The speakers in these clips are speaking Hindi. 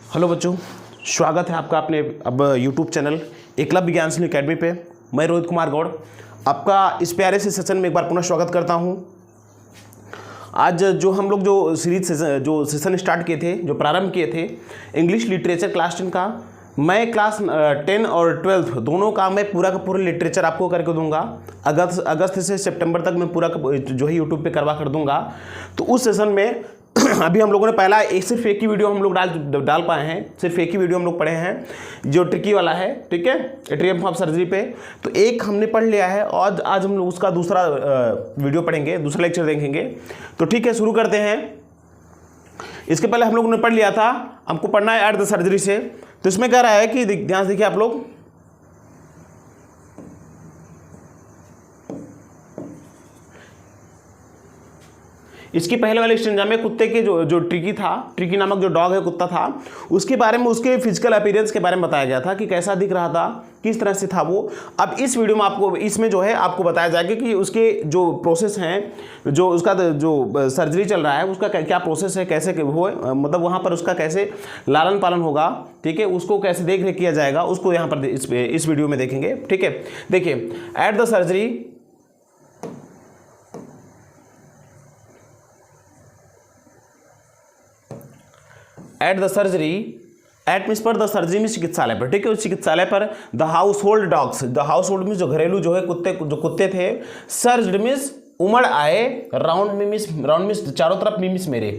हेलो बच्चों, स्वागत है आपका अपने अब यूट्यूब चैनल एकलव्य विज्ञान सिंह अकेडमी पे। मैं रोहित कुमार गौड़ आपका इस प्यारे से सेशन में एक बार पुनः स्वागत करता हूं। आज जो हम लोग जो सेशन स्टार्ट किए थे, जो प्रारंभ किए थे इंग्लिश लिटरेचर क्लास 10 का, मैं क्लास 10 और 12 दोनों का मैं पूरा का पूरा लिटरेचर आपको करके दूंगा। अगस्त से सितंबर तक मैं पूरा जो है यूट्यूब पे करवा कर दूंगा। तो उस सेशन में अभी हम लोगों ने पहला सिर्फ एक ही वीडियो हम लोग डाल पाए हैं, सिर्फ एक ही वीडियो हम लोग पढ़े हैं जो ट्रिकी वाला है, ठीक है, एट्रियम ऑफ सर्जरी पे। तो एक हमने पढ़ लिया है और आज हम लोग उसका दूसरा वीडियो पढ़ेंगे, दूसरा लेक्चर देखेंगे। तो ठीक है, शुरू करते हैं। इसके पहले हम लोगों ने पढ़ लिया था, हमको पढ़ना है एट द सर्जरी से। तो इसमें कह रहा है कि ध्यान से देखिए आप लोग, इसकी पहले वाले स्टेंजा में कुत्ते के जो ट्रिकी नामक जो डॉग है, कुत्ता था, उसके बारे में, उसके फिजिकल अपीयरेंस के बारे में बताया गया था कि कैसा दिख रहा था, किस तरह से था वो। अब इस वीडियो में आपको इसमें जो है आपको बताया जाएगा कि उसके जो प्रोसेस हैं, जो उसका जो सर्जरी चल रहा है उसका क्या प्रोसेस है, कैसे हो, मतलब वहाँ पर उसका कैसे लालन पालन होगा, ठीक है, उसको कैसे देख रेख किया जाएगा, उसको यहाँ पर इस वीडियो में देखेंगे। ठीक है, देखिए at the surgery, at the surgery, at means पर, द सर्जरी में चिकित्सालय पर, ठीक है, उस चिकित्सालय पर the household dogs, the household में जो घरेलू जो है कुत्ते थे, सर्जड मीन्स उमड़ आए, राउंड में चारों तरफ, मीस मेरे,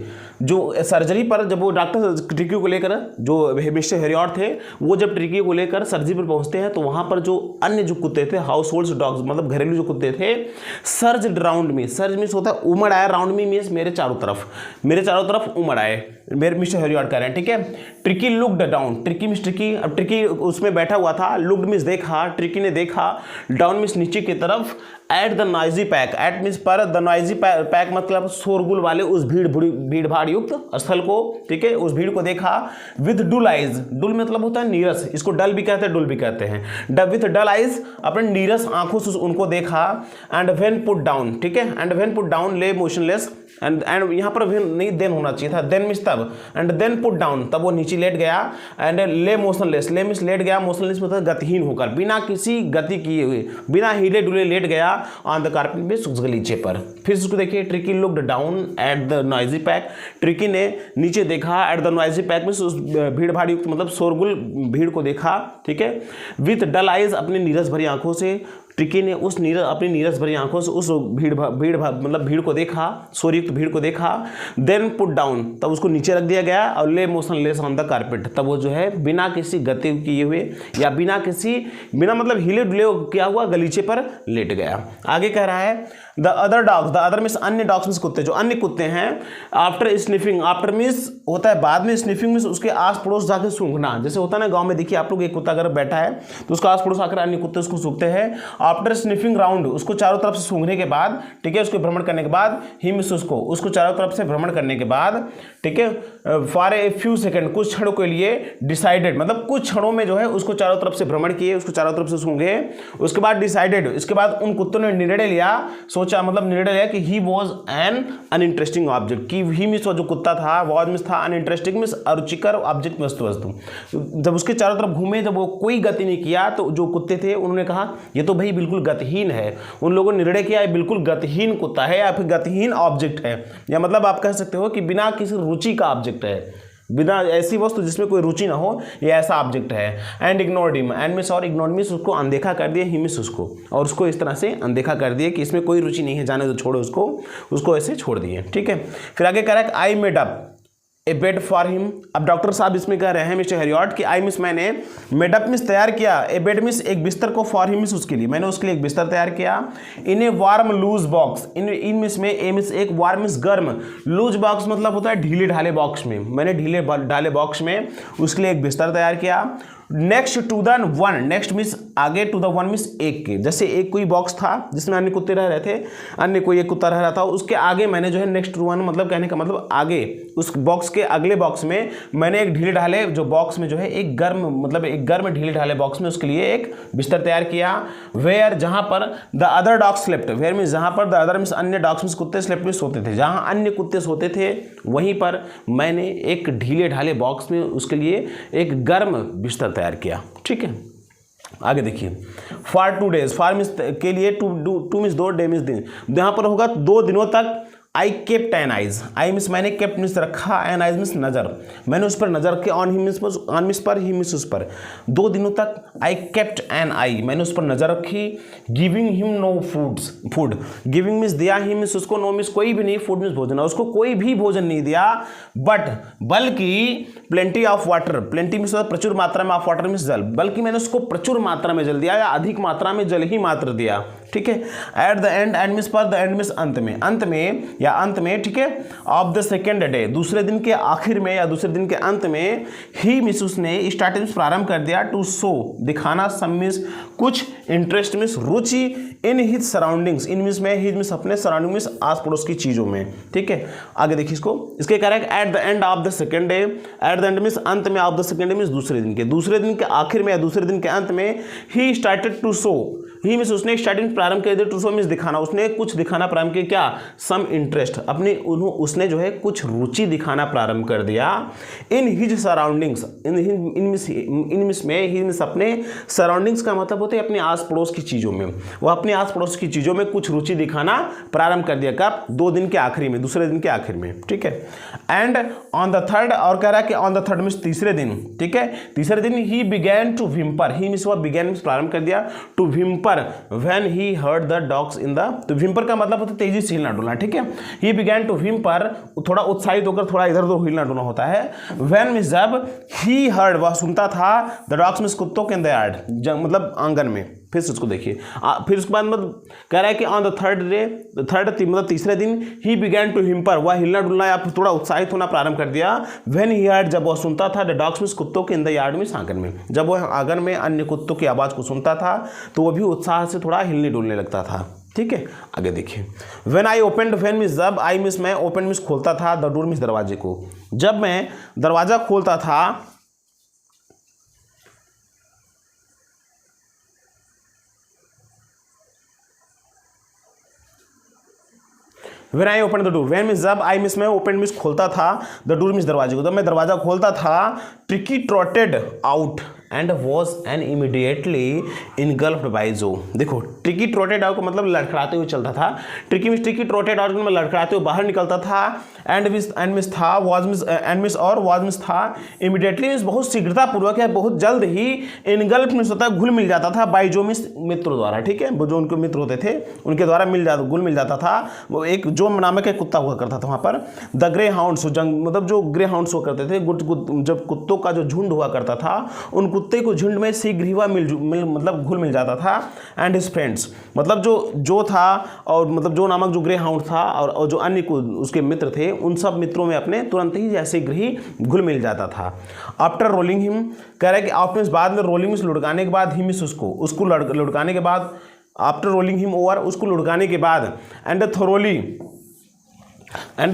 जो सर्जरी पर जब वो डॉक्टर ट्रिकी को लेकर, जो मिस्टर हेरियट थे, वो जब ट्रिकी को लेकर सर्जरी पर पहुंचते हैं तो वहां पर जो अन्य जो कुत्ते थे, हाउस होल्ड डॉग्स मतलब घरेलू जो कुत्ते थे, सर्ज राउंड में, सर्ज मीन्स होता है उमड़ आया, राउंड में मीन्स मेरे चारों तरफ उमड़ आए, मेरे मिस्टर हेरियट कह रहे हैं, ठीक है। Tricky looked down, tricky means tricky, अब ट्रिकी उसमें बैठा हुआ था, लुक्ड मीन्स देखा, ट्रिकी ने देखा, डाउन मीन्स नीचे की तरफ, at the noisy pack, at means पर, द नॉइजी पैक मतलब शोरगुल वाले उस भीड़ भाड़ युक्त स्थल को, ठीक है, उस भीड़ को देखा। विथ डुल आइज, डुल मतलब होता है नीरस, इसको डल भी कहते हैं, डुल भी कहते हैं। विथ डल आइज, अपने नीरस आंखों से उनको देखा। एंड व्हेन पुट डाउन, ठीक है, एंड व्हेन पुट डाउन ले मोशनलेस, एंड यहाँ पर नहीं देन होना चाहिए था, देन मीन्स तब, एंड देन पुट डाउन तब वो नीचे लेट गया। एंड ले मोशनलेस, ले मीन्स लेट गया, मोशनलेस मतलब गतिहीन होकर, बिना किसी गति किए हुए, बिना हिले डुले लेट गया ऑन द कारपेट में, उस गलीचे पर। फिर उसको देखिए, tricky looked down eight the noisy pack, tricky ने नीचे देखा, एट द नॉइजी पैक में उस भीड़ भाड़ युक्त मतलब शोरगुल भीड़ को देखा, ठीक है। विथ डल आइज, अपनी नीरस भरी आंखों से, ट्रिकी ने अपनी नीरस भरी आंखों से उस भीड़ को देखा, शोरयुक्त भीड़ को देखा। देन पुट डाउन, तब उसको नीचे रख दिया गया। और ले मोशनलेस ऑन द कारपेट, तब वो जो है बिना किसी गति किए हुए या बिना मतलब हिले डुले क्या हुआ, गलीचे पर लेट गया। आगे कह रहा है the other dogs, the other means अन्य डॉग्स मीन्स कुत्ते, जो अन्य कुत्ते हैं। आफ्टर स्निफिंग, आफ्टर मीन्स होता है बाद में, स्निफिंग मीन्स उसके आस पड़ोस जाकर सूंघना, जैसे होता है ना गांव में, देखिए आप लोग, एक कुत्ता अगर बैठा है तो उसका आस पड़ोस आकर अन्य कुत्ते उसको सूंघते हैं। आफ्टर स्निफिंग राउंड, उसको चारों तरफ से सूंघने के बाद, ठीक है, उसको भ्रमण करने के बाद, ही मीन्स उसको चारों तरफ से भ्रमण करने के बाद, ठीक है, फॉर ए फ्यू सेकेंड, कुछ क्षणों के लिए, डिसाइडेड मतलब कुछ क्षणों में जो है उसको चारों तरफ से भ्रमण किए, उसको चारों तरफ से सूंघे। उसके बाद डिसाइडेड, इसके बाद उन कुत्तों ने निर्णय लिया, सोचा मतलब निर्णय लिया कि he was an uninteresting object, कि ही मीन्स जो कुत्ता था, वॉज मीन्स था, अनइंटरेस्टिंग मीन्स अरुचिकर ऑब्जेक्ट, वस्तु। जब उसके चारों तरफ घूमे, जब वो कोई गति नहीं किया, तो जो कुत्ते थे उन्होंने कहा ये तो भाई बिल्कुल गतिहीन है। उन लोगों ने निर्णय किया ये बिल्कुल गतिहीन कुत्ता है या फिर गतिहीन ऑब्जेक्ट है, या मतलब आप कह सकते हो कि बिना किसी रुचि का ऑब्जेक्ट है, बिना ऐसी वस्तु जिसमें कोई रुचि ना हो, ये ऐसा ऑब्जेक्ट है। And ignored him, and miss और इग्नोर्ड मिस उसको अनदेखा कर दिया, ही मिस उसको, और उसको इस तरह से अनदेखा कर दिया कि इसमें कोई रुचि नहीं है, जाने दो, छोड़ो उसको ऐसे छोड़ दिए, ठीक है। फिर आगे कह रहा है I made up A bed for him. अब डॉक्टर साहब इसमें कह रहे हैं मिस्टर हेरियट कि आई मिस मैंने, मेडअप मिस तैयार किया, ए बेड मिस एक बिस्तर को, फॉर हिम मिस उसके लिए, मैंने उसके लिए एक बिस्तर तैयार किया। In a warm loose box, इन मिस में, ए मिस एक, वार्म मिस गर्म, लूज बॉक्स मतलब होता है ढीले ढाले बॉक्स में, मैंने ढीले ढाले बॉक्स में उसके लिए एक बिस्तर तैयार किया। Next to the one, next means आगे, टू द वन मीन्स एक के, जैसे एक कोई बॉक्स था जिसमें अन्य कुत्ते रह रहे थे, अन्य कोई एक कुत्ता रह रहा था, उसके आगे मैंने जो है नेक्स्ट टू वन, मतलब कहने का मतलब आगे उस बॉक्स के अगले बॉक्स में मैंने एक ढीले ढाले जो बॉक्स में जो है एक गर्म, मतलब एक गर्म ढीले ढाले बॉक्स में उसके लिए एक बिस्तर तैयार किया। वेयर, जहां पर the other dogs slept, where means जहां पर, द अदर मीन्स अन्य डॉग्स मीन्स कुत्ते, स्लेप्ट में सोते थे, जहां अन्य कुत्ते सोते थे वहीं पर मैंने एक ढीले ढाले बॉक्स में उसके लिए एक गर्म बिस्तर तैयार किया। ठीक है, आगे देखिए, फॉर 2 days, फॉर मीन्स के लिए, टू मीन्स 2, डे मीन्स दिन, यहाँ पर होगा 2 दिनों तक। I kept an eyes, I means मैंने केप्ट मीन्स रखा, एन आइज मीन्स नजर, मैंने उस पर नजर की, on he means on means पर, ही मीन्स उस पर। 2 दिनों तक आई केप्ट एन आई, मैंने उस पर नजर रखी। Giving him no food, giving means दिया, ही मीन्स उसको, नो मीन्स कोई भी नहीं, फूड मीन्स भोजन, उसको कोई भी भोजन नहीं दिया, बट बल्कि plenty of water, plenty means प्रचुर मात्रा में, ऑफ वाटर मीन्स जल, बल्कि मैंने उसको प्रचुर मात्रा में जल दिया या अधिक मात्रा में जल ही मात्र दिया। ठीक है, at the end, and means पर, द एंड मीन्स अंत में, अंत में या अंत में। ठीक है, ऑफ द सेकेंड डे, दूसरे दिन के आखिर में या दूसरे दिन के अंत में, ही मीन्स उसने स्टार्टिंग प्रारंभ कर दिया, टू शो दिखाना, सम मीन्स कुछ, interest means Ruchi, in his surroundings, in means में, हिज मीन्स अपने, सराउंडिंग मीन्स आस पड़ोस की चीजों में। ठीक है, आगे देखिए इसको, इसके कह रहा है at the end of the second day, at the end means अंत में, of the second day means दूसरे दिन के आखिर में या दूसरे दिन के अंत में, he started to show, he means उसने स्टार्टिंग प्रारंभ कर दिया, टू शो मीन्स दिखाना, उसने कुछ दिखाना प्रारंभ किया, क्या, सम इंटरेस्ट, अपनी उसने जो है कुछ रुचि दिखाना प्रारंभ कर दिया, in his surroundings, in means में, ही मीन्स अपने, सराउंडिंग्स का मतलब होता है अपने आस पड़ोस की चीजों में, वह अपने आस पड़ोस की चीजों में कुछ रुचि दिखाना प्रारंभ कर दिया, कब, 2 दिन के आखिरी में, दूसरे दिन के आखिर में। ठीक है, एंड ऑन द थर्ड, और कह रहा है कि ऑन द थर्ड मीन्स तीसरे दिन। ठीक है, तीसरे दिन he began to whimper, he means वह बिगैन मीन्स प्रारंभ कर दिया, to whimper when he heard the dogs in the, तो विम्पर का मतलब होता है तेजी से हिलना डुलना। ठीक है, ही बिगैन टू विम्पर, थोड़ा उत्साहित होकर थोड़ा इधर उधर हिलना डुलना होता है। व्हेन मीन्स जब, ही हर्ड वह सुनता था, द डॉग्स मीन्स कुत्तों के इन द यार्ड, मतलब आंगन में। फिर से उसको देखिए, फिर उसके बाद मतलब कह रहा है कि ऑन द थर्ड डे, मतलब तीसरे दिन, ही बिगैन टू हिम्पर, वह हिलना डुलना या फिर थोड़ा उत्साहित होना प्रारंभ कर दिया। व्हेन ही हर्ड, जब वह सुनता था, द डॉग्स मीन्स कुत्तों के इन द यार्ड मीन्स आंगन में, जब वह आंगन में अन्य कुत्तों की आवाज़ को सुनता था तो वह भी उत्साह से थोड़ा हिलने डुलने लगता था। ठीक है, आगे देखिए, when I opened, when means जब, आई मीन्स मैं, ओपन मीन्स खोलता था, द डोर मीन्स दरवाजे को, जब मैं दरवाजा खोलता था, When I opened the door, when means जब, आई मीन्स मैं, ओपन मीन्स खोलता था, द डोर मीन्स दरवाजे को, जब मैं दरवाजा खोलता था, Tricki trotted out and was and immediately engulfed by जो। देखो, ट्रिकी ट्रॉटेड आउट का मतलब लड़खड़ाते हुए चलता था, tricky means, tricky trotted out में लड़खड़ाते हुए बाहर निकलता था, एंड मीन्स था, वॉज मीन्स, एंड मीन्स और, वॉज मीन्स था, इमीडिएटली मीन्स बहुत शीघ्रतापूर्वक या बहुत जल्द ही, इनगल्फ मीन्स होता है घुल मिल जाता था, बाई जो मीन्स मित्रों द्वारा। ठीक है, वो जो उनके मित्र होते थे उनके द्वारा घुल मिल जाता था। वो एक जो नामक एक कुत्ता हुआ करता था वहाँ पर, द ग्रे हाउंड्स, मतलब जो ग्रे हाउंड्स हुआ करते थे, जब कुत्तों का जो झुंड हुआ करता था, उन कुत्ते को झुंड में शीघ्र ही मतलब घुल मिल जाता था। एंड हिज फ्रेंड्स, मतलब जो था, और मतलब जो नामक जो ग्रे हाउंड था और जो अन्य उसके मित्र थे, उन सब मित्रों में अपने तुरंत ही या शीघ्र ही घुल मिल जाता था। आफ्टर रोलिंग हिम, कह रहा है कि आफ्टर मीन्स बाद में, रोलिंग मीन्स लुढ़काने के बाद, ही मीन्स उसको लुढ़काने के बाद, आफ्टर रोलिंग हिम ओवर, उसको लुढ़काने के बाद, एंड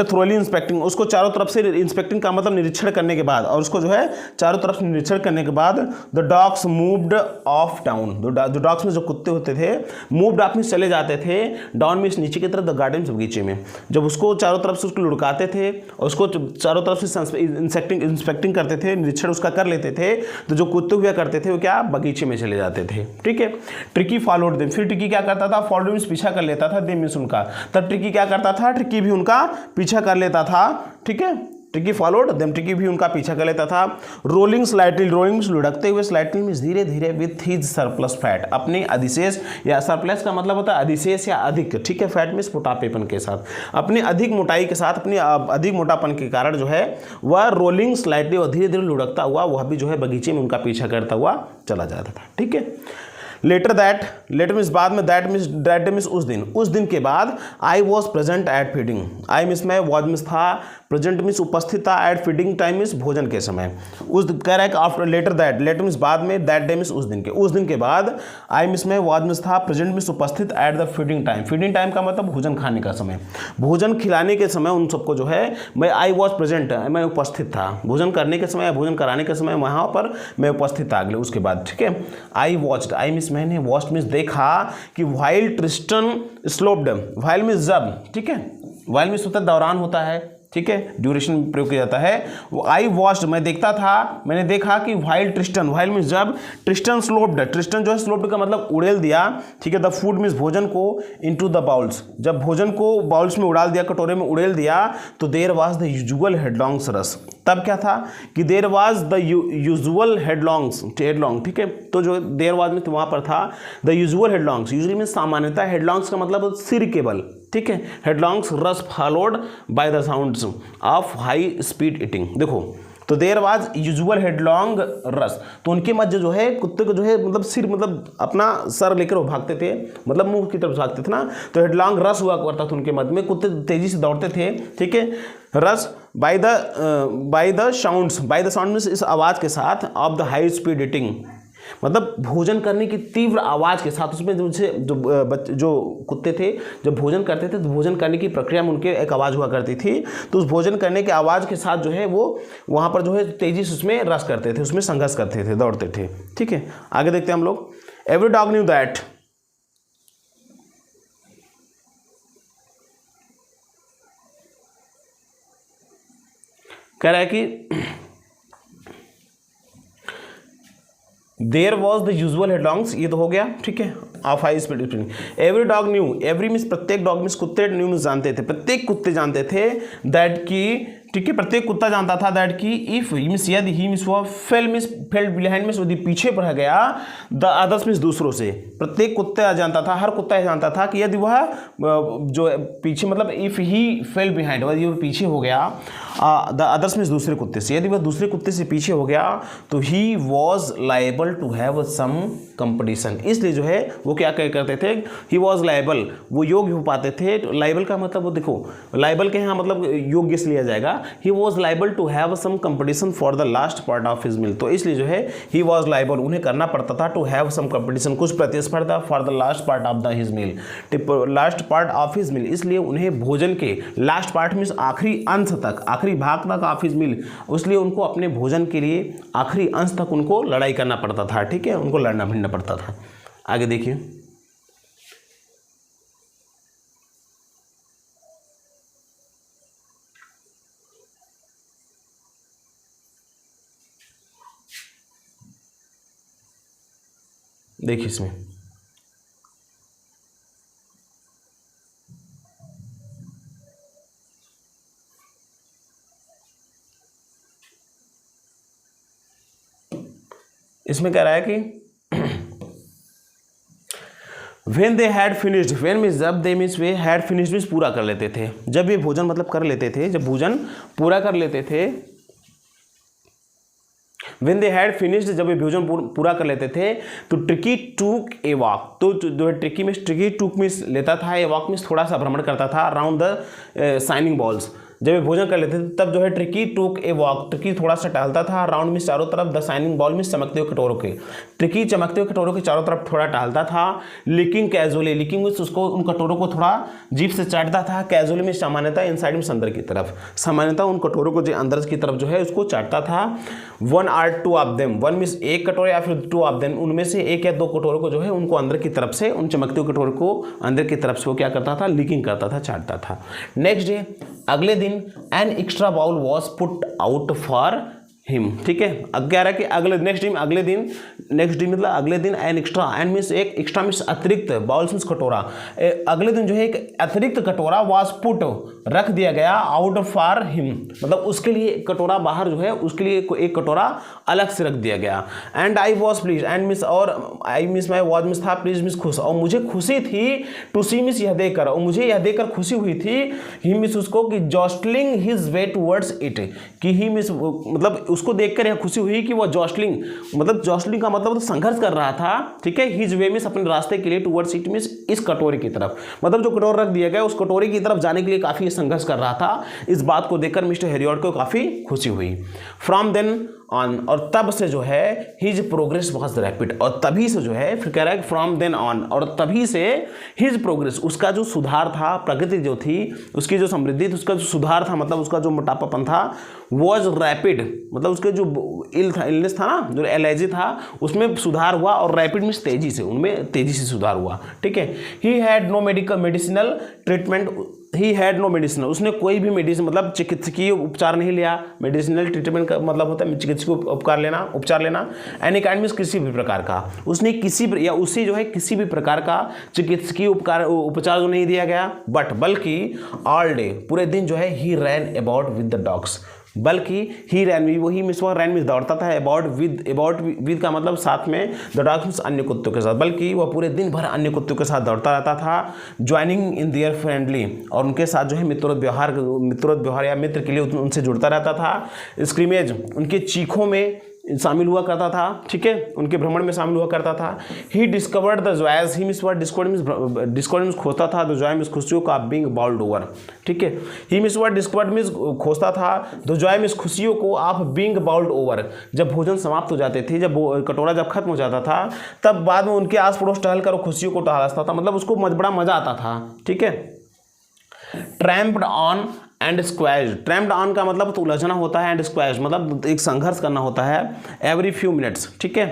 थ्रोली इंस्पेक्टिंग, उसको चारों तरफ से, इंस्पेक्टिंग का मतलब निरीक्षण करने के बाद, और उसको जो है चारों तरफ से निरीक्षण करने के बाद, the dogs moved of down, जो डॉग्स में जो कुत्ते होते थे, मूव्ड ऑफ मीन्स चले जाते थे, डाउन मीन्स नीचे की तरफ, द गार्डन बगीचे में। जब उसको चारों तरफ से उसको लुढ़काते थे और उसको चारों तरफ से इंस्पेक्टिंग करते थे, निरीक्षण उसका कर लेते थे, तो जो कुत्ते हुआ करते थे वो क्या, बगीचे में चले जाते थे। ठीक है, ट्रिकी फॉलोड देम, फिर ट्रिकी क्या करता था, फॉलोड मीन्स पीछा कर लेता था, देम मीन्स उनका, तब ट्रिकी क्या करता था, ट्रिकी भी उनका पीछा कर लेता था। ठीक है, ट्रिकी फॉलोड देम, ट्रिकी भी उनका पीछा कर लेता था। रोलिंग स्लाइटली, रोलिंग लुढ़कते हुए, स्लाइटली मीन्स धीरे धीरे, विथ हिज सरप्लस फैट, अपने अधिशेष, या सरप्लस का मतलब होता है अधिशेष या अधिक। ठीक है, फैट मीन्स मोटापेपन के साथ, अपनी अधिक मोटाई के साथ, अपनी अधिक मोटापन के कारण जो है वह रोलिंग स्लाइटली और धीरे धीरे लुढ़कता हुआ वह भी जो है बगीचे में उनका पीछा करता हुआ चला जाता था। ठीक है, लेटर मीन्स बाद में, दैट डे मीन्स उस दिन के बाद, I was present at feeding, I means मैं, वॉज मीन्स था, प्रेजेंट मीन्स उपस्थित था, एट फीडिंग टाइम मीन्स भोजन के समय। उस कह रहा है कि आफ्टर लेटर मीन्स बाद में, दैट डे मीन्स उस दिन के बाद, आई मीन्स मैं, वॉज मीन्स था, प्रेजेंट मीन्स उपस्थित, एट द फीडिंग टाइम का मतलब भोजन खाने का समय, भोजन खिलाने के समय उन सबको जो है मैं, आई वॉज प्रेजेंट, मैं उपस्थित था, भोजन करने के समय या भोजन कराने के समय वहाँ पर मैं उपस्थित था, अगले उसके बाद, ठीक है। आई वॉच्ड, आई मीन्स मैंने, वॉच्ड मीन्स देखा कि while Tristan sloped, while means जब, ठीक है, व्हाइल मीन्स होता है दौरान होता है, ठीक है, ड्यूरेशन प्रयोग किया जाता है। आई वॉच्ड मैं देखता था, मैंने देखा कि व्हाइल ट्रिस्टन, व्हाइल मीन्स जब, ट्रिस्टन स्लोप्ड, ट्रिस्टन जो है स्लोप्ड का मतलब उड़ेल दिया, ठीक है, द फूड मीन्स भोजन को, इनटू द बाउल्स, जब भोजन को बाउल्स में उड़ाल दिया, कटोरे में उड़ेल दिया, तो देयर वाज द यूजुअल हेडलॉन्ग्स रस, तब क्या था कि देयर वाज द यूजुअल हेडलॉन्ग, ठीक है, तो जो देयर वाज में तो वहाँ पर था द यूजुअल हेडलॉन्ग्स, यूजुअली मीन्स सामान्यतः, हेडलॉन्ग्स का मतलब सिर केबल, ठीक है, हेडलॉन्ग्स रस followed by the sounds of high speed eating. देखो तो देयर वाज यूजुअल हेडलॉन्ग रस, तो उनके मध्य जो है कुत्ते को जो है मतलब सिर, मतलब अपना सर लेकर वो भागते थे, मतलब मुंह की तरफ भागते थे ना, तो हेडलॉन्ग रस हुआ करता था उनके मध्य में, कुत्ते तेजी से दौड़ते थे, ठीक है। रस बाय द साउंड्स मीन्स इस आवाज़ के साथ, of the high speed eating, मतलब भोजन करने की तीव्र आवाज़ के साथ, उसमें जो कुत्ते थे जब भोजन करते थे तो भोजन करने की प्रक्रिया में उनके एक आवाज़ हुआ करती थी, तो उस भोजन करने की आवाज़ के साथ जो है वो वहाँ पर जो है तेजी से उसमें रस करते थे, उसमें संघर्ष करते थे, दौड़ते थे, ठीक है। आगे देखते हैं हम लोग। एवरी डॉग न्यू दैट, कह रहा है कि देयर वॉज द यूजुअल हेडलॉन्ग्स, ये तो हो गया, ठीक है, of high speed spring. Every dog new, every means प्रत्येक, डॉग मीन्स कुत्ते, न्यू मीन्स जानते थे, प्रत्येक कुत्ते जानते थे, दैट की, ठीक है, प्रत्येक कुत्ता जानता था, दैट की, इफ मीन्स यदि, ही मीन्स वह, फेल बिहाइंड मीन्स यदि पीछे रह गया, द अदर्स मीन्स दूसरों से, प्रत्येक कुत्ता जानता था, हर कुत्ता जानता था कि यदि वह जो पीछे, मतलब इफ ही फेल बिहाइंड, यदि वह पीछे हो गया, द अदर्स मीन्स दूसरे कुत्ते से, यदि वह दूसरे कुत्ते से पीछे हो गया तो he was liable to have some competition, इसलिए जो है वो क्या करते थे, ही वॉज लाइबल, वो योग्य हो पाते थे। लाइबल का मतलब वो देखो, लाइबल के यहाँ मतलब योग्य से लिया जाएगा, he was liable to have some competition for the last part of his meal, तो इसलिए जो है ही वॉज लाइबल, उन्हें करना पड़ता था, टू हैव सम कंपटीशन, कुछ प्रतिस्पर्धा, for the last part of the his meal, last part of his meal, इसलिए उन्हें भोजन के लास्ट पार्ट मीन्स आखिरी अंश तक, आखिरी भाग तक ऑफ हिज मील, इसलिए उनको अपने भोजन के लिए आखिरी अंश तक उनको लड़ाई करना पड़ता था, ठीक है, उनको लड़ना भिड़ना पड़ता था। आगे देखिए। देखिए इसमें कह रहा है कि when they had finished, when means जब, they means way, had finished means पूरा कर लेते थे, जब ये भोजन मतलब कर लेते थे, जब भोजन पूरा कर लेते थे, when they had finished, जब ये भोजन पूरा कर लेते थे, तो ट्रिकी टूक ए वॉक, तो जो है ट्रिकी मीन्स, ट्रिकी टूक मीन्स लेता था, ए वॉक मीन्स थोड़ा सा भ्रमण करता था, अराउंड द शाइनिंग बॉल्स, जब ये भोजन कर लेते थे तब जो है ट्रिकी टूक ए वॉक, ट्रिकी थोड़ा सा टहलता था, राउंड में चारों तरफ, द शाइनिंग बॉल में चमकते हुए कटोरों के, ट्रिकी चमकते हुए कटोरों के चारों तरफ थोड़ा टहलता था, लिकिंग कैजुअली, लिकिंग में उसको उन कटोरों को थोड़ा जीभ से चाटता था, कैजुअली में सामान्यतः इनसाइड में अंदर की तरफ, सामान्यतः उन कटोरों को जो अंदर की तरफ जो है उसको चाटता था। One or two of them, one means एक कटोरे या फिर टू ऑफ देम, उनमें से एक या दो कटोरों को जो है उनको अंदर की तरफ से, उन चमकते हुए कटोरों को अंदर की तरफ से वो क्या करता था, लिकिंग करता था, चाटता था। नेक्स्ट डे, अगले दिन, an extra bowl was put out for him, ठीक है, कह रहा है कि अगले नेक्स्ट डे मतलब अगले दिन, एन एक्स्ट्रा, एन मीन्स एक, एक्स्ट्रा मीन्स अतिरिक्त, बाउल्स मीन्स कटोरा, अगले दिन जो है एक अतिरिक्त कटोरा वाज पुट रख दिया गया, आउट फॉर हिम, मतलब उसके लिए कटोरा बाहर जो है उसके लिए एक कटोरा अलग से रख दिया गया। And I was please, and means और आई मीन्स मैं, वॉज मीन्स था, प्लीज मीन्स खुश, और मुझे खुशी थी, टू सी मीन्स यह देखकर, और मुझे यह देखकर खुशी हुई थी, ही मीन्स उसको, कि जॉस्टलिंग हिज वे टूवर्ड्स इट, कि ही मीन्स मतलब उसको देखकर यह खुशी हुई कि वह जॉस्टलिंग, मतलब जॉस्टलिंग का मतलब तो संघर्ष कर रहा था, ठीक है, हिज वे मीन्स अपने रास्ते के लिए, टुवर्ड्स इट मीन्स इस कटोरे की तरफ, मतलब जो कटोरा रख दिया गया उस कटोरे की तरफ जाने के लिए काफी संघर्ष कर रहा था। इस बात को देखकर मिस्टर हेरियट को काफी खुशी हुई। फ्रॉम देन ऑन, और तब से जो है हिज प्रोग्रेस वॉज रैपिड, और तभी से जो है, फिर कह रहा है फ्रॉम देन ऑन, और तभी से हिज प्रोग्रेस, उसका जो सुधार था, प्रगति जो थी, उसकी जो समृद्धि थी, उसका जो सुधार था, मतलब उसका जो मोटापापन था, वॉज रैपिड, मतलब उसके जो इलनेस था ना, जो एलर्जी था, उसमें सुधार हुआ, और रैपिड मीन्स तेजी से, उनमें तेजी से सुधार हुआ, ठीक है। He had no medicinal treatment, he had no medicine, उसने कोई भी मेडिसिन मतलब चिकित्सकीय उपचार नहीं लिया। मेडिसिनल ट्रीटमेंट का मतलब होता है चिकित्सकीय उपचार लेना। एनी काइंड मीन्स किसी भी प्रकार का, उसने किसी या उसे जो है किसी भी प्रकार का चिकित्सकीय उपचार जो नहीं दिया गया, बल्कि ऑल डे, पूरे दिन जो है ही रैन अबाउट विद द डॉग्स, बल्कि ही रैन, वही मिस वह रैन मिस दौड़ता था, अबाउट विद का मतलब साथ में, द डॉग्स मीन्स अन्य कुत्तों के साथ, बल्कि वह पूरे दिन भर अन्य कुत्तों के साथ दौड़ता रहता था। ज्वाइनिंग इन देयर फ्रेंडली, और उनके साथ जो है मित्रोत व्यवहार या मित्र के लिए उनसे जुड़ता रहता था। स्क्रीमेज, उनके चीखों में शामिल हुआ करता था, ठीक है, उनके भ्रमण में शामिल हुआ करता था। He discovered the joys, he miss word discovered means खोजता था, द जॉय मीन्स खुशियों का बीइंग बाउल्ड ओवर, ठीक है। ही मिस वर्ड डिस्कवर्ड मीन्स खोजता था, द जॉय मीन्स खुशियों को आप बीइंग बाउल्ड ओवर, जब भोजन समाप्त हो जाते थे, जब कटोरा जब खत्म हो जाता था, तब बाद में उनके आस पड़ोस टहल कर खुशियों को टहलता था, मतलब उसको बड़ा मजा आता था, ठीक है। ट्रैम्प्ड ऑन एंड स्क्वैश, ट्रैम्प्ड ऑन का मतलब तो उलझना होता है, एंड स्क्वैश मतलब एक संघर्ष करना होता है, एवरी फ्यू मिनट्स, ठीक है,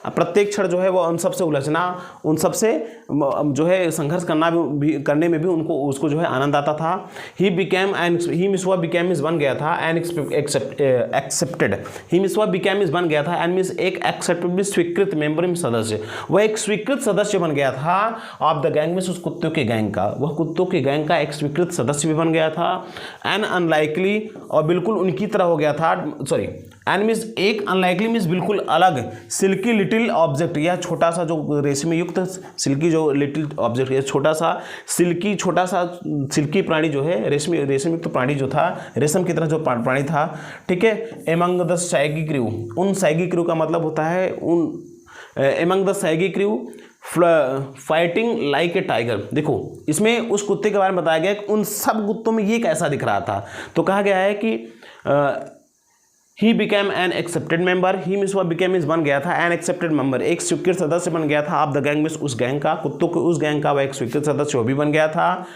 प्रत्येक क्षण जो है वो उन सबसे उलझना, उन सबसे जो है संघर्ष करने में भी उसको जो है आनंद आता था। He became and he miss हुआ, बिकेम मिस बन गया था, एंड एक्सेप्टेड, ही मिस हुआ बिकेम मिस बन गया था, एंड मिस एक एक्सेप्टेड स्वीकृत मेंबर में सदस्य, वह एक स्वीकृत सदस्य बन गया था ऑफ द गैंग, मिस उस कुत्तों के गैंग का, वह कुत्तों के गैंग का एक स्वीकृत सदस्य भी बन गया था। एंड अनलाइकली, और बिल्कुल उनकी तरह हो गया था, सॉरी, एंड मीन्स एक, अनलाइकली मीन्स बिल्कुल अलग, सिल्की लिटिल ऑब्जेक्ट, यह छोटा सा जो रेशमी युक्त सिल्की जो लिटिल ऑब्जेक्ट, यह छोटा सा सिल्की प्राणी जो है, रेशमी युक्त प्राणी जो था, रेशम की तरह जो प्राणी था, ठीक है। एमंग द सैगी क्रू, उन सैगी क्रू का मतलब होता है among the saggy crew fighting like a tiger. देखो इसमें उस कुत्ते के बारे में बताया गया कि उन सब कुत्तों में ये कैसा दिख रहा था, तो कहा गया है कि he became an accepted member, he miss became miss बन गया था, एन एक्सेप्टेड मेंबर, एक स्वीकृत सदस्य बन गया था, आप द गैंग मिस उस गैंग का, कुत्तों के उस गैंग का वह एक स्वीकृत सदस्य वो भी बन गया था।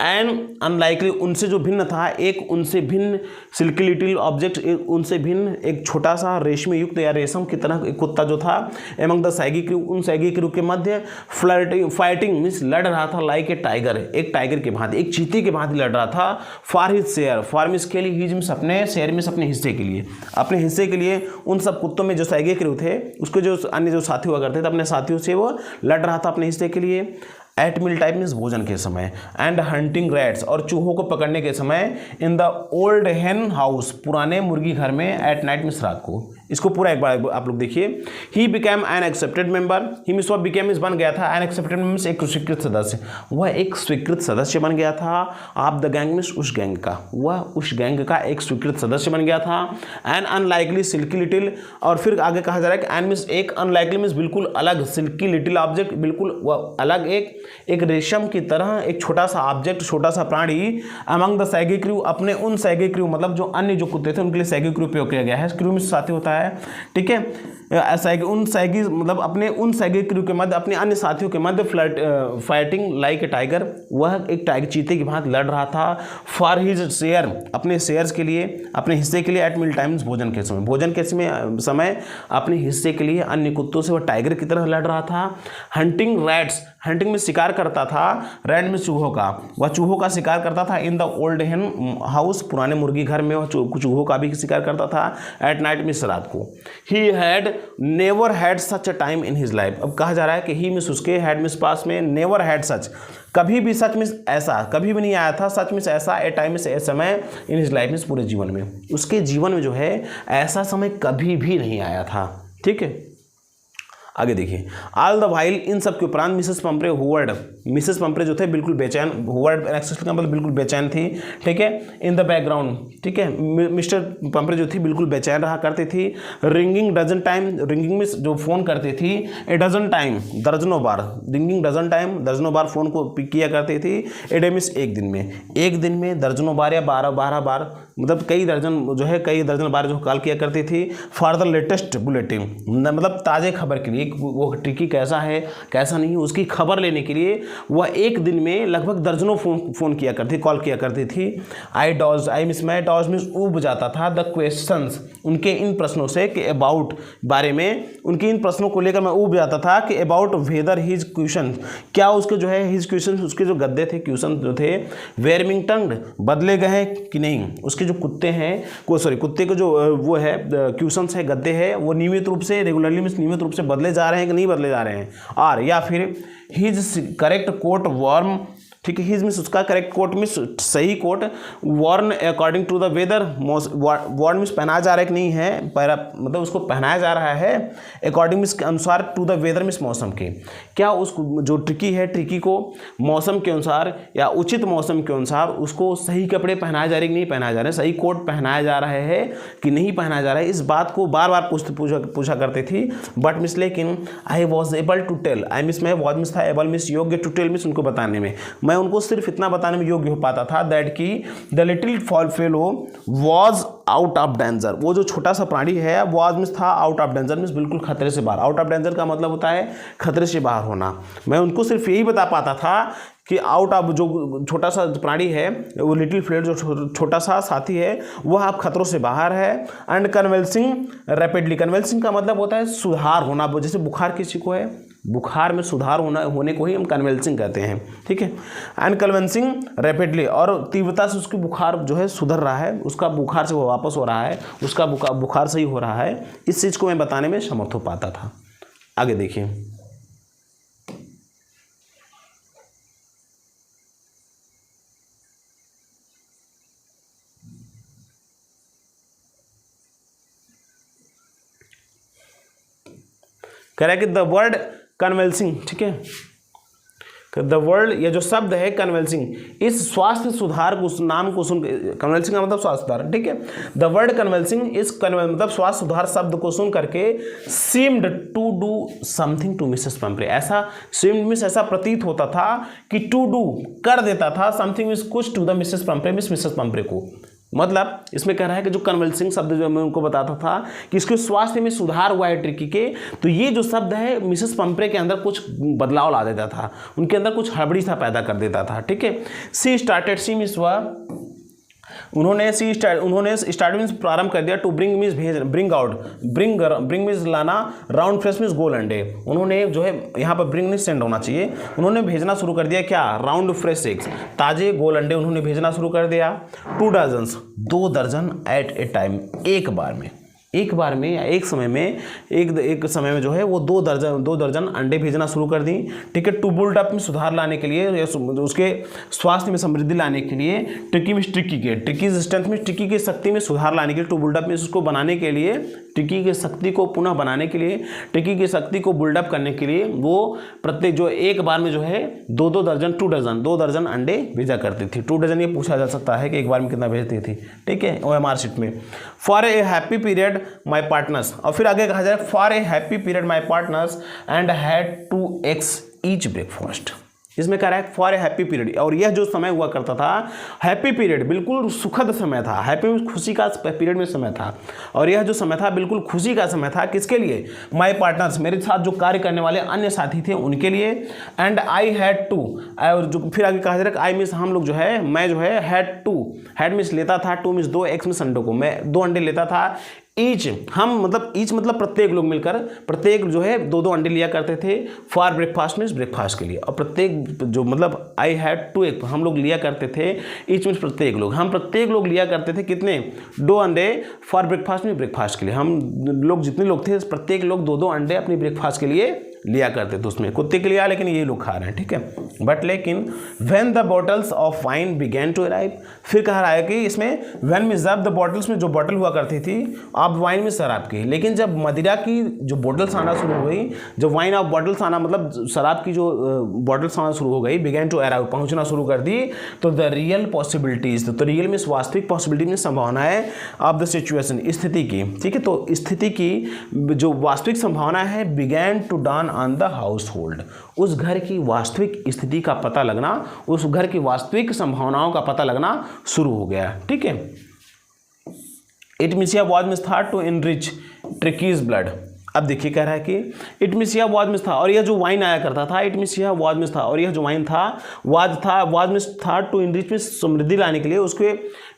एंड अनलाइकली, उनसे जो भिन्न था, एक उनसे भिन्न सिल्की लिटिल ऑब्जेक्ट, उनसे भिन्न एक छोटा सा रेशमी युक्त या रेशम की तरह एक कुत्ता जो था, एमंग द सैगी क्रू, उन सैगी क्रू के मध्य फाइटिंग मीन्स लड़ रहा था, लाइक ए टाइगर, एक टाइगर के भांति, एक चीते के भांति लड़ रहा था। For his share, for means के लिए, हिज मीन्स अपने, शेयर मीन्स अपने हिस्से के लिए, अपने हिस्से के लिए उन सब कुत्तों में जो सैगे क्रू थे, उसके जो अन्य जो साथी हुआ करते थे, अपने साथियों से वो लड़ रहा था अपने हिस्से के लिए। एट मील टाइम मीन्स भोजन के समय, एंड हंटिंग रैट्स, और चूहों को पकड़ने के समय, इन द ओल्ड हेन हाउस, पुराने मुर्गी घर में, एट नाइट मीन्स रात को। इसको पूरा एक बार आप लोग देखिए। He became an accepted member, he miss became miss बन गया था, एन एक्सेप्टेड मीन्स एक स्वीकृत सदस्य, वह एक स्वीकृत सदस्य बन गया था। आप द गैंग मीन्स उस गैंग का, वह उस गैंग का एक स्वीकृत सदस्य बन गया था। एन अनलाइकली सिल्की लिटिल, और फिर आगे कहा जा रहा है कि एन मीन्स एक, अनलाइकली मीन्स बिल्कुल अलग, सिल्की लिटिल ऑब्जेक्ट बिल्कुल वह अलग, एक रेशम की तरह एक छोटा सा ऑब्जेक्ट, छोटा सा प्राणी, अमंग द सैगी क्रू, अपने उन सैगी क्रू, मतलब जो अन्य जो कुत्ते थे उनके लिए सैगी क्रू उपयोग किया गया है। क्रू में साथी होता है, ठीक है, उन सैगी मतलब अपने उन सैगी क्रू के मध्य, अपने अन्य साथियों के मध्य फाइटिंग लाइक ए टाइगर, वह एक टाइगर चीते की भांति लड़ रहा था। फॉर हिज शेयर, अपने शेयर्स के लिए, अपने हिस्से के लिए। एट मील टाइम्स, भोजन के समय, भोजन के समय अपने हिस्से के लिए अन्य कुत्तों से वह टाइगर की तरह लड़ रहा था। हंटिंग रैट्स, हंटिंग में शिकार करता था, रैट में चूहों का, वह चूहों का शिकार करता था। इन द ओल्ड हेन हाउस, पुराने मुर्गी घर में वह चूहों का भी शिकार करता था। एट नाइट में रात को। He had never had such a time in his life, अब कहा जा रहा है कि ही मिस उसके, हैड मिस पास में, नेवर हैड सच, कभी भी, सच मिस ऐसा, कभी भी नहीं आया था, सच मिस ऐसा, ए टाइम मिस समय, इन हिज लाइफ मिस पूरे जीवन में, उसके जीवन में जो है ऐसा समय कभी भी नहीं आया था, ठीक है। आगे देखिए, ऑल द वाइल, इन सब के उपरांत मिसेस पंपरे हुवर्ड, मिसेस पंपरे जो थे बिल्कुल बेचैन, हुवर्ड एक्सेस का मतलब बिल्कुल बेचैन थी, ठीक है, इन द बैकग्राउंड, ठीक है, मिस्टर पंपरे जो थी बिल्कुल बेचैन रहा करती थी, रिंगिंग डजन टाइम, रिंगिंग में जो फ़ोन करती थी, ए डजन टाइम, दर्जनों बार, रिंगिंग डजन टाइम, दर्जनों बार फ़ोन को पिक किया करती थी, ए डे मीन्स एक दिन में दर्जनों बार या 12 बार, मतलब कई दर्जन बार जो कॉल किया करती थी, फॉर द लेटेस्ट बुलेटिन, मतलब ताज़े खबर के लिए, वो ट्रिकी कैसा है कैसा नहीं उसकी खबर लेने के लिए वह एक दिन में लगभग दर्जनों फ़ोन किया करती, कॉल किया करती थी। आई डॉज मीन्स ऊब जाता था, द क्वेश्चंस, उनके इन प्रश्नों से कि अबाउट, बारे में, उनके इन प्रश्नों को लेकर मैं ऊब जाता था कि अबाउट वेदर हिज क्वेश्चन, क्या उसके जो है हिज क्वेश्चन, उसके जो गद्दे थे, क्वेश्चन जो थे, वेयरमिंगटन, बदले गए कि नहीं, उसके जो कुत्ते हैं, कुत्ते के जो वो है क्वेश्चंस है, गद्दे हैं, वो नियमित रूप से, रेगुलरली मीन्स नियमित रूप से बदले जा रहे हैं कि नहीं बदले जा रहे हैं, और या फिर हिज करेक्ट कोट वार्म, ठीक है, हिज मीन्स उसका करेक्ट कोट मीन्स सही coat, worn according to the weather, worn means पहनाया जा रहा है कि नहीं है, मतलब उसको पहनाया जा रहा है अकॉर्डिंग मीन्स के अनुसार, टू द वेदर मीन्स मौसम के, क्या उस जो ट्रिकी को मौसम के अनुसार या उचित मौसम के अनुसार उसको सही कपड़े पहनाए जा रहे कि नहीं पहनाए जा रहे, सही कोट पहनाया जा रहा है कि नहीं पहनाया जा रहा है, इस बात को बार बार पूछा करती थी। बट मिस लेकिन I was able to tell, I miss मैं वॉज मिस था, एबल मिस योग्य, टू टेल मिस उनको बताने में, मैं उनको सिर्फ इतना बताने में योग्य हो पाता था दैट कि the little fellow was out of danger, वो जो छोटा सा प्राणी है वॉज मीन्स था, आउट ऑफ डेंजर मीन्स बिल्कुल खतरे से बाहर, आउट ऑफ डेंजर का मतलब होता है खतरे से बाहर होना, मैं उनको सिर्फ यही बता पाता था कि आउट ऑफ, जो छोटा सा प्राणी है वो लिटिल फ्लेयर, जो छोटा सा साथी है वह आप खतरों से बाहर है, एंड कन्वेंसिंग रैपिडली, कन्वेंसिंग का मतलब होता है सुधार होना, जैसे बुखार किसी को है, बुखार में सुधार होने को ही हम कन्वेंसिंग कहते हैं, ठीक है, एंड कन्वेंसिंग रैपिडली, और तीव्रता से उसकी बुखार जो है सुधर रहा है, उसका बुखार से वो वापस हो रहा है, उसका बुखार सही हो रहा है, इस चीज़ को मैं बताने में समर्थ हो पाता था। आगे देखिए, कह रहा है कि द वर्ड कन्वेंसिंग, ठीक है, द वर्ड, ये जो शब्द है कन्वेंसिंग, इस स्वास्थ्य सुधार को, नाम को सुन, कन्वेंसिंग का मतलब स्वास्थ्य सुधार, ठीक है, द वर्ड कन्वेंसिंग इस मतलब स्वास्थ्य सुधार शब्द को सुन करके seemed to do something to Mrs Pumphrey, ऐसा सीम्ड मीन्स ऐसा प्रतीत होता था कि टू डू कर देता था, समथिंग मीन्स कुछ, to the Mrs Pumphrey means Mrs Pumphrey को, मतलब इसमें कह रहा है कि जो कन्वेंसिंग शब्द जो मैं उनको बताता था कि इसके स्वास्थ्य में सुधार हुआ है ट्रिकी के, तो ये जो शब्द है मिसेस पंपरे के अंदर कुछ बदलाव ला देता था, उनके अंदर कुछ हड़बड़ी सा पैदा कर देता था, ठीक है। सी स्टार्टेड, सी मीन्स वह, उन्होंने स्टार्ट मीन्स प्रारंभ कर दिया, टू ब्रिंग मीन्स भेज, ब्रिंग आउट, ब्रिंग मीन्स लाना, राउंड फ्रेश मीन्स गोल अंडे, उन्होंने जो है यहाँ पर ब्रिंग नहीं सेंड होना चाहिए, उन्होंने भेजना शुरू कर दिया क्या, राउंड फ्रेश एग्स, ताजे गोल अंडे उन्होंने भेजना शुरू कर दिया, 2 डजन्स, 2 दर्जन एट ए टाइम, एक बार में या एक समय में, एक समय में जो है वो 2 दर्जन अंडे भेजना शुरू कर दी, ठीक है। टू बुल्ड अप में सुधार लाने के लिए, या उसके स्वास्थ्य में समृद्धि लाने के लिए, ट्रिकी में ट्रिकी स्ट्रेंथ में, ट्रिकी की शक्ति में सुधार लाने के लिए, टू बुल्ड अप में उसको बनाने के लिए, ट्रिकी की शक्ति को पुनः बनाने के लिए, ट्रिकी की शक्ति को बुल्डअप करने के लिए वो प्रत्येक जो एक बार में जो है 2 दर्जन अंडे भेजा करती थी। 2 डजन ये पूछा जा सकता है कि एक बार में कितना भेजती थी, ठीक है, OMR शीट में। For a happy period my partners, और फिर आगे कहा जाए for a happy period my partners and had 2 eggs each breakfast. इसमें कह रहा है फॉर ए हैप्पी पीरियड, और यह जो समय हुआ करता था हैप्पी पीरियड, बिल्कुल सुखद समय था, हैप्पी खुशी का पीरियड में समय था, और यह जो समय था बिल्कुल खुशी का समय था, किसके लिए, माई पार्टनर्स, मेरे साथ जो कार्य करने वाले अन्य साथी थे उनके लिए, एंड आई हैड टू, और जो फिर आगे कहा जा रहा है आई मीन्स हम लोग जो है, मैं जो है हैड टू, हैड मीन्स लेता था, 2 मीन्स 2, एक्स मीन्स अंडों को, मैं 2 अंडे लेता था, ईच, हम मतलब ईच मतलब प्रत्येक लोग मिलकर, प्रत्येक जो है 2 अंडे लिया करते थे, फॉर ब्रेकफास्ट मीन्स ब्रेकफास्ट के लिए, और प्रत्येक जो मतलब आई हैड 2 egg हम लोग लिया करते थे, ईच मीन्स प्रत्येक लोग, हम प्रत्येक लोग लिया करते थे कितने, 2 अंडे, फॉर ब्रेकफास्ट में ब्रेकफास्ट के लिए, हम लोग जितने लोग थे प्रत्येक लोग 2 अंडे अपनी ब्रेकफास्ट के लिए लिया करते थे, उसमें कुत्ते के लिया, लेकिन ये लोग खा रहे हैं, ठीक है। बट लेकिन when the bottles of wine began to arrive, फिर कहा रहा है कि इसमें व्हेन में जब द बॉटल्स में जो बॉटल हुआ करती थी ऑफ वाइन में शराब की, लेकिन जब मदिरा की जो बॉटल्स आना शुरू हो गई, जब वाइन ऑफ बॉटल्स आना मतलब शराब की जो बॉटल्स आना शुरू हो गई, बिगेन टू अराइव पहुंचना शुरू कर दी, तो द रियल पॉसिबिलिटीज, तो रियल में वास्तविक पॉसिबिलिटी में संभावना है ऑफ द सिचुएशन, स्थिति की, ठीक है। तो स्थिति की जो वास्तविक संभावना है began to dawn on the household, उस घर की वास्तविक स्थिति का पता लगना, उस घर की वास्तविक संभावनाओं का पता लगना शुरू हो गया, ठीक है। इटमिसिया वाज मिस था टू इनरिच ट्रिकीज ब्लड, अब देखिए कह रहा है कि इटमिसिया वाज मिस था, और यह जो वाइन आया करता था इटमिसिया वाज मिस था, और यह जो वाइन था वाज मिस था टू इनरिच में समृद्धि लाने के लिए, उसके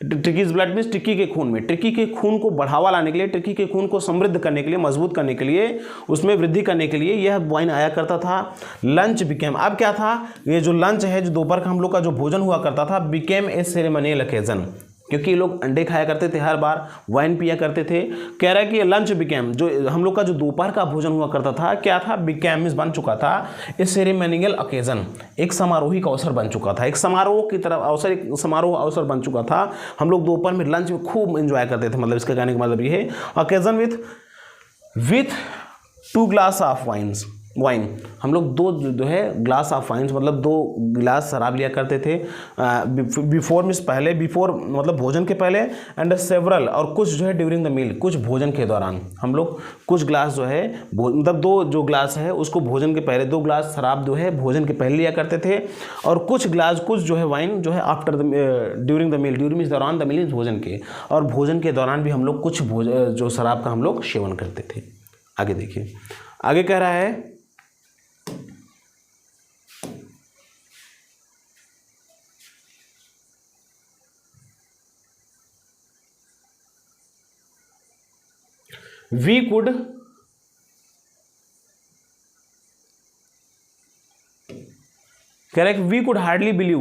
ट्रिकीज ब्लड में ट्रिकी के खून में, ट्रिकी के खून को बढ़ावा लाने के लिए, ट्रिकी के खून को समृद्ध करने के लिए, मजबूत करने के लिए, उसमें वृद्धि करने के लिए यह वाइन आया करता था। लंच बिकेम, अब क्या था, ये जो लंच है, जो दोपहर का हम लोग का जो भोजन हुआ करता था, बिकेम ए सेरेमनियल ओकेजन, क्योंकि ये लोग अंडे खाया करते थे, हर बार वाइन पिया करते थे। कह रहा है कि लंच बिकेम, जो हम लोग का जो दोपहर का भोजन हुआ करता था, क्या था, बिकेम मींस बन चुका था, इस सेरेमनियल ओकेजन, एक समारोहिक अवसर बन चुका था, एक समारोह की तरफ अवसर, एक समारोह अवसर बन चुका था। हम लोग दोपहर में लंच में खूब एंजॉय करते थे, मतलब इसका कहने का मतलब ये है, occasion with 2 glass of wine, हम लोग 2 जो है ग्लास ऑफ वाइन मतलब 2 गिलास शराब लिया करते थे, बिफोर मीन्स पहले, बिफोर मतलब भोजन के पहले, एंड सेवरल और कुछ जो है ड्यूरिंग द मील, कुछ भोजन के दौरान हम लोग कुछ ग्लास जो है मतलब 2 जो ग्लास है उसको भोजन के पहले, 2 ग्लास शराब जो है भोजन के पहले लिया करते थे, और कुछ ग्लास कुछ जो है वाइन जो है after the during the meal, during means दौरान, द मील भोजन के, और भोजन के दौरान भी हम लोग कुछ जो शराब का हम लोग सेवन करते थे। आगे देखिए, आगे कह रहा है we could कह रहा है कि we could hardly believe,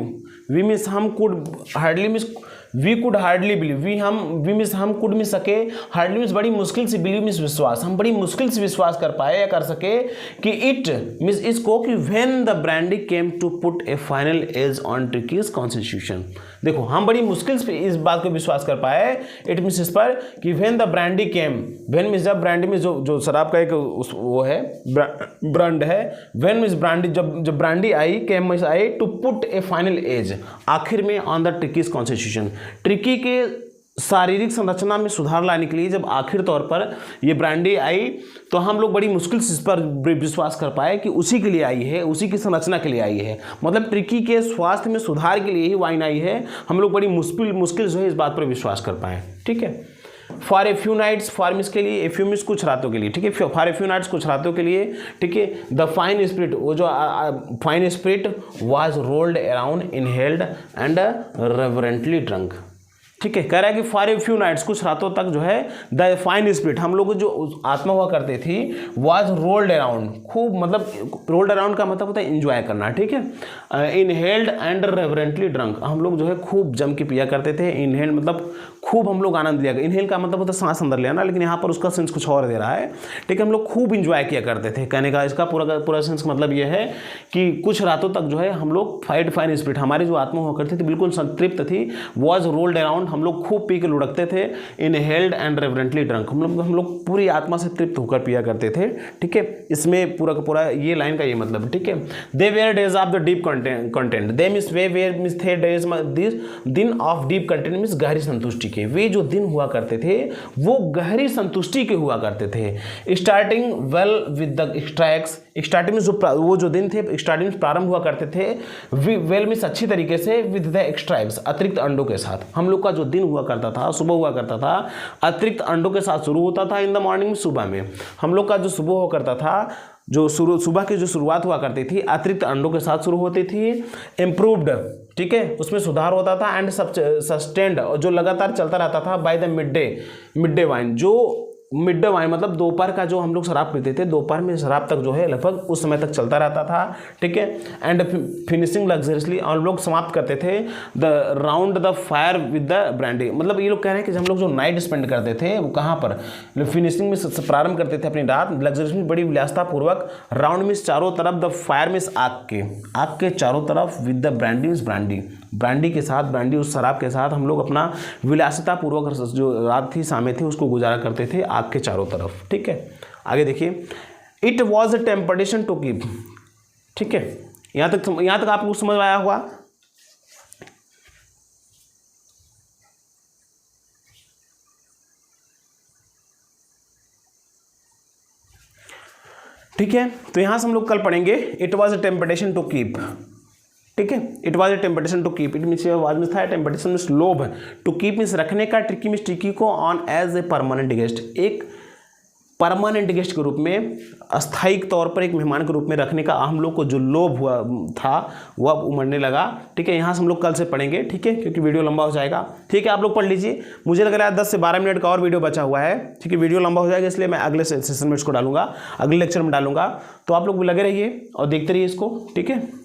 we means हम could hardly means we could hardly believe, we means हम कुड मिस सके, हार्डली मीन्स बड़ी मुश्किल से, बिलीव मीन्स विश्वास, हम बड़ी मुश्किल से विश्वास कर पाए या कर सके कि इट मीन्स इसको, कि when the brandy came to put a final edge on Tricki's constitution, देखो हम बड़ी मुश्किल से इस बात को विश्वास कर पाए, इट मीन्स इस पर कि when the brandy came, when means जब ब्रांडी में जो शराब का एक वो है ब्रांड है, व्हेन मीन्स ब्रांडी, जब ब्रांडी आई, केम मीन्स आई, to put a final edge, आखिर में on the Tricki's constitution, Tricki के शारीरिक संरचना में सुधार लाने के लिए जब आखिर तौर पर ये ब्रांडी आई, तो हम लोग बड़ी मुश्किल से इस पर विश्वास कर पाए कि उसी के लिए आई है, उसी की संरचना के लिए आई है, मतलब ट्रिकी के स्वास्थ्य में सुधार के लिए ही वाइन आई है, हम लोग बड़ी मुश्किल जो है इस बात पर विश्वास कर पाए, ठीक है। For a few nights, for miss के लिए, ए फ्यू मिस कुछ रातों के लिए, ठीक है, फॉर ए फ्यू नाइट्स कुछ रातों के लिए, ठीक है। द फाइन स्पिरिट, वो जो fine spirit was rolled around, inhaled and reverently drunk, ठीक है। कह रहा है कि फॉर ए फ्यू नाइट्स कुछ रातों तक जो है द फाइन स्पिरिट, हम लोग जो आत्मा हुआ करते थी, वाज रोल्ड अराउंड, खूब मतलब रोल्ड अराउंड का मतलब होता है एंजॉय करना, ठीक है। इनहेल्ड एंड रेवरेंटली ड्रंक, हम लोग जो है खूब जम के पिया करते थे, इनहेल्ड मतलब खूब हम लोग आनंद लिया, इनहेल का मतलब होता है सांस अंदर लेना, लेकिन यहाँ पर उसका सेंस कुछ और दे रहा है, ठीक है। हम लोग खूब इंजॉय किया करते थे, कहने का इसका पूरा सेंस का मतलब ये है कि कुछ रातों तक जो है हम लोग फाइन स्पिरिट, हमारी जो आत्मा हुआ करती थी बिल्कुल संतृप्त थी, वाज रोल्ड अराउंड, हम लोग खूब पी के लुढ़कते थे, इनहेल्ड एंड रेवरेंटली ड्रंक, हम लोग पूरी आत्मा से तृप्त होकर पिया करते थे, ठीक है। इसमें पूरा का पूरा ये लाइन का ये मतलब, ठीक है। They were days of the deep content, they means वे वेयर मींस थे डेज, दिस दिन ऑफ डीप कंटेंट मींस गहरी संतुष्टि के, वे जो दिन हुआ करते थे वो गहरी संतुष्टि के हुआ करते थे। Starting well with the extracts, starting में वो जो दिन थे स्टार्टिंग में प्रारंभ हुआ करते थे, वेल मींस अच्छी तरीके से, विद द एक्सट्रैक्ट्स अतिरिक्त अंडों के साथ, हम लोग का जो दिन हुआ करता था, सुबह हुआ करता था, अतिरिक्त अंडों के साथ शुरू होता था, इन द मॉर्निंग में, सुबह में हम लोग का जो सुबह हुआ करता था, जो सुबह की जो शुरुआत हुआ करती थी अतिरिक्त अंडों के साथ शुरू होती थी, इम्प्रूव्ड, ठीक है, उसमें सुधार होता था, एंड सस्टेन्ड, जो लगातार चलता रहता था, by the mid day wine, जो मिड डे वाइन मतलब दोपहर का जो हम लोग शराब पीते थे, दोपहर में शराब तक जो है लगभग उस समय तक चलता रहता था, ठीक है। एंड फिनिशिंग लग्जरियसली, और लोग समाप्त करते थे the round the fire with the brandy. मतलब ये लोग कह रहे हैं कि हम लोग जो नाइट स्पेंड करते थे वो कहाँ पर, फिनिशिंग में प्रारंभ करते थे अपनी रात लग्जरियस में बड़ी विलासता पूर्वक, राउंड में चारों तरफ, द फायर में आग के चारों तरफ, with the brandy means brandy के साथ, ब्रांडी उस शराब के साथ हम लोग अपना विलासिता पूर्वक जो रात थी शामें थी उसको गुजारा करते थे आग के चारों तरफ, ठीक है। आगे देखिए, it was a temptation to keep, ठीक है। यहाँ तक आपको समझ आया हुआ। ठीक है, तो यहां से हम लोग कल पढ़ेंगे it was a temptation to keep, ठीक है। It was a temptation to keep, it means was में था, टेम्पटेशन मीन्स लोभ, टू कीप मीन्स रखने का, ट्रिकी मीन्स ट्रिकी को, on as a permanent guest, एक परमानेंट गेस्ट के रूप में, अस्थायी तौर पर एक मेहमान के रूप में रखने का हम लोग को जो लोभ हुआ था वह अब उमड़ने लगा, ठीक है। यहाँ से हम लोग कल से पढ़ेंगे, ठीक है, क्योंकि वीडियो लंबा हो जाएगा, ठीक है। आप लोग पढ़ लीजिए, मुझे लग रहा है 10 से 12 मिनट का और वीडियो बचा हुआ है, ठीक है। वीडियो लंबा हो जाएगा इसलिए मैं अगले सेशन में इसको डालूंगा, अगले लेक्चर में डालूंगा, तो आप लोग भी लगे रहिए और देखते रहिए इसको, ठीक है।